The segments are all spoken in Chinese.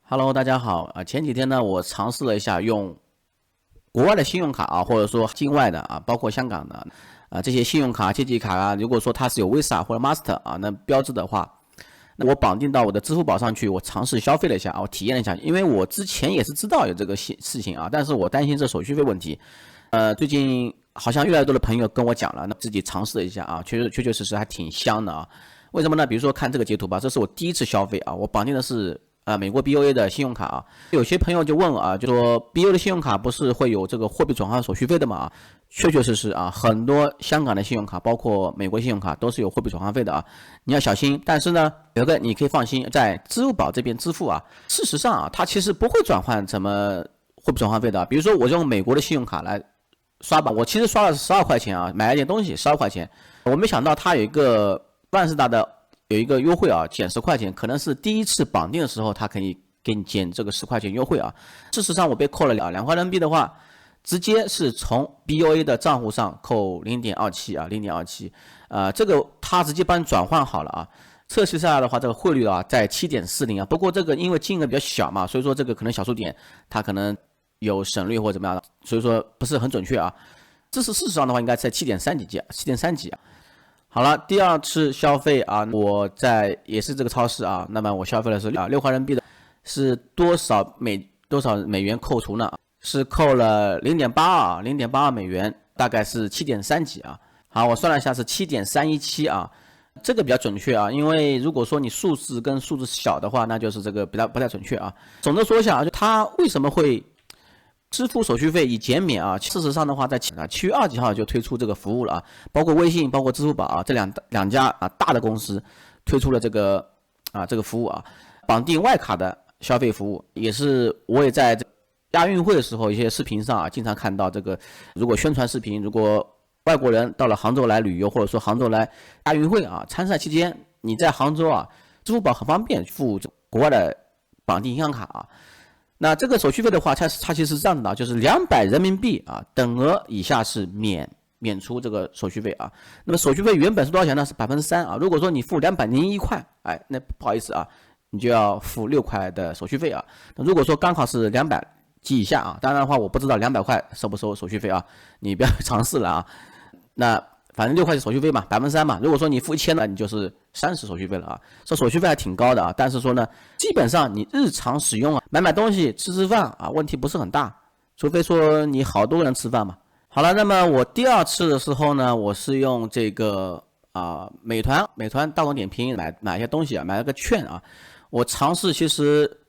Hello，大家好啊！前几天呢，我尝试了一下用国外的信用卡啊，或者说境外的啊，包括香港的这些信用卡、借记卡啊，如果说它是有 Visa 或者 Master 啊那标志的话，那我绑定到我的支付宝上去，我尝试消费了一下啊，我体验了一下，因为我之前也是知道有这个事情啊，但是我担心这手续费问题。最近好像越来越多的朋友跟我讲了，那自己尝试了一下啊，确实还挺香的啊。为什么呢？比如说看这个截图吧，这是我第一次消费啊，我绑定的是美国 BOA 的信用卡啊。有些朋友就问啊，就说 BOA 的信用卡不是会有这个货币转换手续费的吗？确实啊，很多香港的信用卡，包括美国信用卡都是有货币转换费的啊，你要小心。但是呢，有个你可以放心，在支付宝这边支付啊，事实上啊，它其实不会转换什么货币转换费的。比如说我用美国的信用卡来刷吧，我其实刷了12块钱啊，买了点东西12块钱，我没想到它有一个万事达的有一个优惠啊，减10块钱，可能是第一次绑定的时候它可以给你减这个10块钱优惠啊。事实上我被扣了2块人民币的话，直接是从 BOA 的账户上扣0.27啊，0.27，这个它直接帮你转换好了啊。测试下来的话，这个汇率啊在7.40啊，不过这个因为金额比较小嘛，所以说这个可能小数点它可能有省略或怎么样的，所以说不是很准确啊。这是事实上的话应该在7.3几啊。好了，第二次消费啊，我在也是这个超市啊，那么我消费的是6块人民币的，是多少美元扣除呢？是扣了0.82美元，大概是7.3几啊。好，我算了一下是7.317啊，这个比较准确啊，因为如果说你数字跟数字小的话，那就是这个不太准确啊。总的说一下啊，就它为什么会支付手续费已减免啊？事实上的话，在7月2几号就推出这个服务了啊，包括微信、包括支付宝啊这两家啊大的公司推出了这个服务啊，绑定外卡的消费服务，我也在亚运会的时候一些视频上啊经常看到这个，如果宣传视频，如果外国人到了杭州来旅游，或者说杭州来亚运会啊参赛期间，你在杭州啊，支付宝很方便付国外的绑定银行卡啊。那这个手续费的话，它其实是这样的，就是200人民币啊，等额以下是免除这个手续费啊。那么手续费原本是多少钱呢？是3%啊。如果说你付201块，哎，那不好意思啊，你就要付6块的手续费啊。那如果说刚好是200及以下啊，当然的话我不知道200块收不收手续费啊，你不要尝试了啊。那反正6块是手续费嘛，3%嘛。如果说你付1000了，你就是30手续费了啊。这手续费还挺高的啊，但是说呢，基本上你日常使用啊，买东西、吃饭啊，问题不是很大，除非说你好多人吃饭嘛。好了，那么我第二次的时候呢，我是用这个美团、大众点评买一些东西啊，买了个券啊。我尝试其实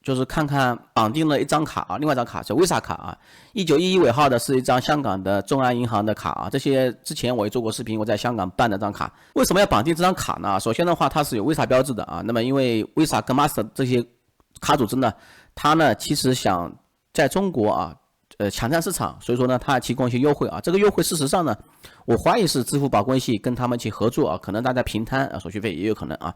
就是看看绑定了一张卡啊，另外一张卡是 Visa 卡啊，1911尾号的是一张香港的众安银行的卡啊，这些之前我也做过视频，我在香港办的这张卡。为什么要绑定这张卡呢？首先的话，它是有 Visa 标志的啊，那么因为 Visa 跟 Master 这些卡组织呢，它呢其实想在中国啊，抢占市场，所以说呢，它提供一些优惠啊。这个优惠事实上呢，我怀疑是支付宝、微信跟他们一起合作啊，可能大家平摊手续费也有可能啊。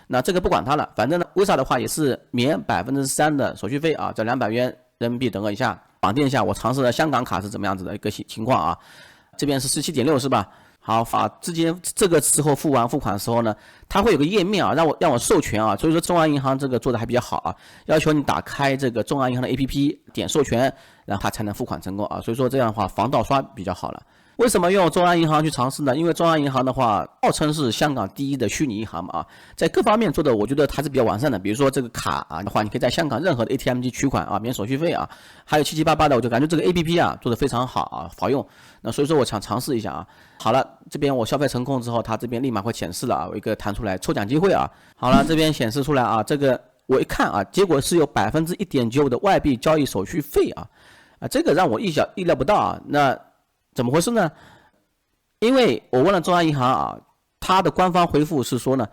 那这个不管它了，反正呢 ，Visa 的话也是免3%的手续费啊，在200元人民币等额以下绑定一下。我尝试了香港卡是怎么样子的一个情况啊？这边是17.6是吧？好，之前这个时候付款的时候呢，它会有个页面啊，让我授权啊，所以说众安银行这个做的还比较好啊，要求你打开这个众安银行的 APP， 点授权，然后它才能付款成功啊，所以说这样的话防盗刷比较好了。为什么用众安银行去尝试呢？因为众安银行的话，号称是香港第一的虚拟银行嘛啊，在各方面做的我觉得还是比较完善的。比如说这个卡啊的话，你可以在香港任何的 ATM 机取款啊，免手续费啊，还有七七八八的，我就感觉这个 APP 啊做的非常好啊，好用。那所以说我想尝试一下啊。好了，这边我消费成功之后，它这边立马会显示了啊，有一个弹出来抽奖机会啊。好了，这边显示出来啊，这个我一看啊，结果是有1.95%的外币交易手续费啊，这个让我意料不到啊。那怎么回事呢？因为我问了众安银行啊，它的官方回复是说呢，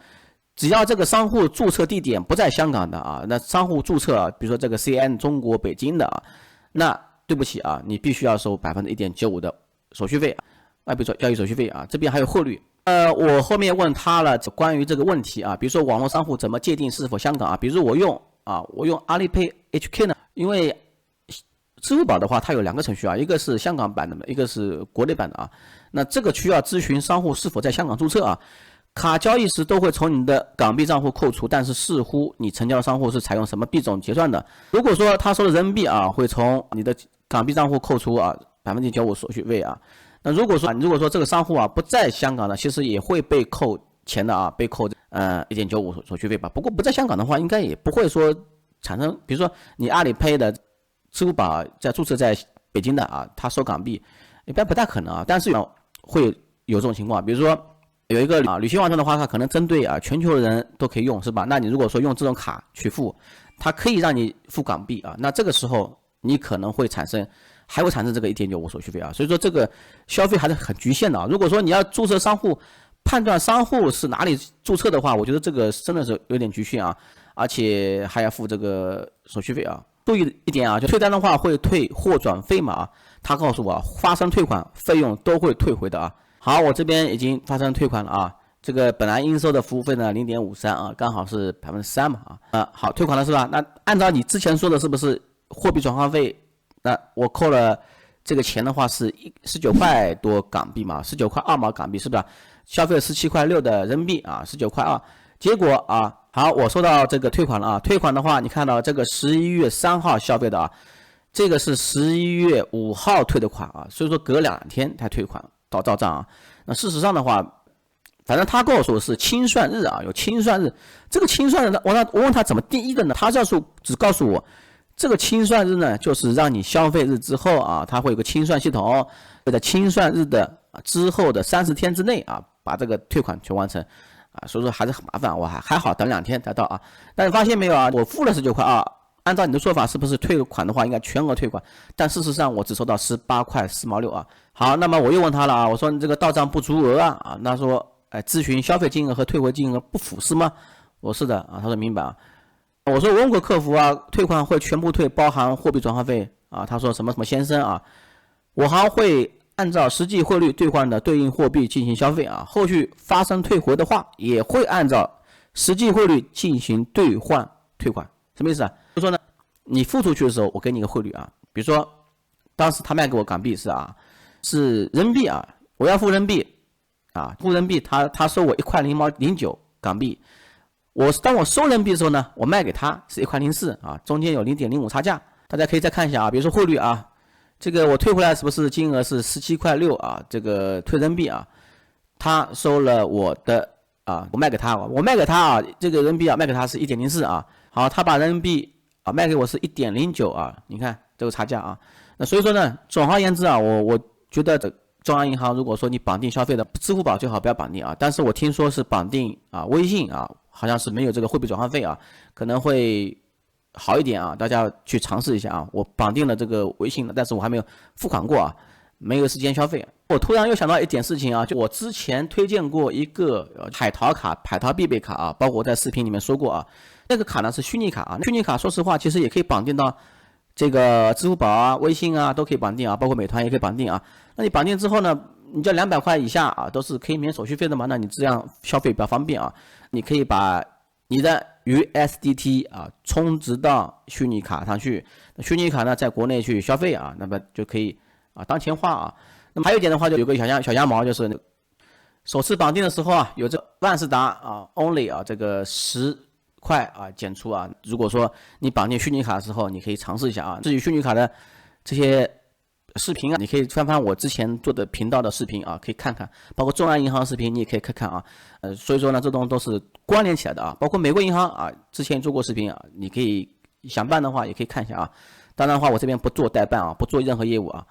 只要这个商户注册地点不在香港的啊，那商户注册比如说这个 CN 中国北京的啊，那对不起啊，你必须要收1.95%的手续费，外币交易手续费啊，这边还有汇率。我后面问他了关于这个问题啊，比如说网络商户怎么界定是否香港啊？比如我用阿里 Pay HK 呢，因为支付宝的话，它有2个程序啊，一个是香港版的，一个是国内版的啊。那这个需要咨询商户是否在香港注册啊。卡交易时都会从你的港币账户扣除，但是视乎你成交的商户是采用什么币种结算的。如果说他收的人民币啊，会从你的港币账户扣除啊95%手续费啊。那如果说这个商户啊不在香港的，其实也会被扣钱的啊，被扣1.95%手续费吧。不过不在香港的话，应该也不会说产生，比如说你阿里 Pay 的支付宝在注册在北京的啊，他收港币一般不大可能啊，但是会有这种情况。比如说有一个旅行网站的话，它可能针对全球的人都可以用，是吧？那你如果说用这种卡去付，它可以让你付港币啊，那这个时候你可能会还会产生这个1.95%手续费啊。所以说这个消费还是很局限的啊。如果说你要注册商户，判断商户是哪里注册的话，我觉得这个真的是有点局限啊，而且还要付这个手续费啊。注意一点啊，就退单的话会退货转费嘛，他告诉我发生退款费用都会退回的啊。好，我这边已经发生退款了啊，这个本来应收的服务费呢0.53啊，刚好是3%嘛好，退款了是吧？那按照你之前说的，是不是货币转换费？那我扣了这个钱的话是19块多港币嘛，19块2毛港币是吧？消费17块6的人民币啊，19块2。结果啊，好，我收到这个退款了啊。退款的话，你看到这个11月3号消费的啊，这个是11月5号退的款啊，所以说隔2天才退款到账啊。那事实上的话，反正他告诉我是清算日啊，有清算日。这个清算日，我问他怎么定义的呢？他只告诉我，这个清算日呢，就是让你消费日之后啊，它会有个清算系统，会在清算日的之后的30天之内啊，把这个退款全完成啊。所以说还是很麻烦，我还好等2天才到啊。但是发现没有啊，我付了19块2，按照你的说法，是不是退款的话应该全额退款？但事实上我只收到18块4毛6啊。好，那么我又问他了啊，我说你这个到账不足额啊，那说咨询消费金额和退回金额不符是吗？我是的啊，他说明白啊。我说我问过客服啊，退款会全部退，包含货币转换费啊。他说什么先生啊，我还会按照实际汇率兑换的对应货币进行消费啊，后续发生退回的话，也会按照实际汇率进行兑换退款。什么意思啊？就说呢，你付出去的时候，我给你个汇率啊，比如说当时他卖给我港币是人民币啊，我要付人民币啊，付人民币他收我1块0毛09港币。当我收人民币的时候呢，我卖给他是1块04啊，中间有0.05差价。大家可以再看一下啊，比如说汇率啊，这个我退回来是不是金额是17块6啊？这个退人民币啊，他收了我的啊，我卖给他啊，这个人民币啊卖给他是1.04啊。好，他把人民币啊卖给我是1.09啊，你看这个差价啊。那所以说呢，总而言之啊，我觉得中央银行如果说你绑定消费的，支付宝最好不要绑定啊。但是我听说是绑定啊微信啊，好像是没有这个货币转换费啊，可能会好一点啊，大家去尝试一下啊。我绑定了这个微信了，但是我还没有付款过啊，没有时间消费。我突然又想到一点事情啊，就我之前推荐过一个海淘卡、海淘必备卡啊，包括我在视频里面说过啊，那个卡呢是虚拟卡啊，虚拟卡说实话其实也可以绑定到这个支付宝啊、微信啊都可以绑定啊，包括美团也可以绑定啊。那你绑定之后呢，你就200块以下啊，都是可以免手续费的嘛。那你这样消费比较方便啊。你可以把你的 USDT 啊充值到虚拟卡上去，那虚拟卡呢在国内去消费啊，那么就可以啊当钱花啊。那么还有一点的话，就有个小羊毛，就是首次绑定的时候啊，有这万事达啊 Only 啊这个10块啊减除啊。如果说你绑定虚拟卡的时候，你可以尝试一下啊。至于虚拟卡的这些视频啊，你可以翻翻我之前做的频道的视频啊，可以看看，包括中央银行视频你也可以看看啊。所以说呢，这都是关联起来的啊。包括美国银行啊，之前做过视频啊，你可以想办的话也可以看一下啊。当然的话，我这边不做代办啊，不做任何业务啊。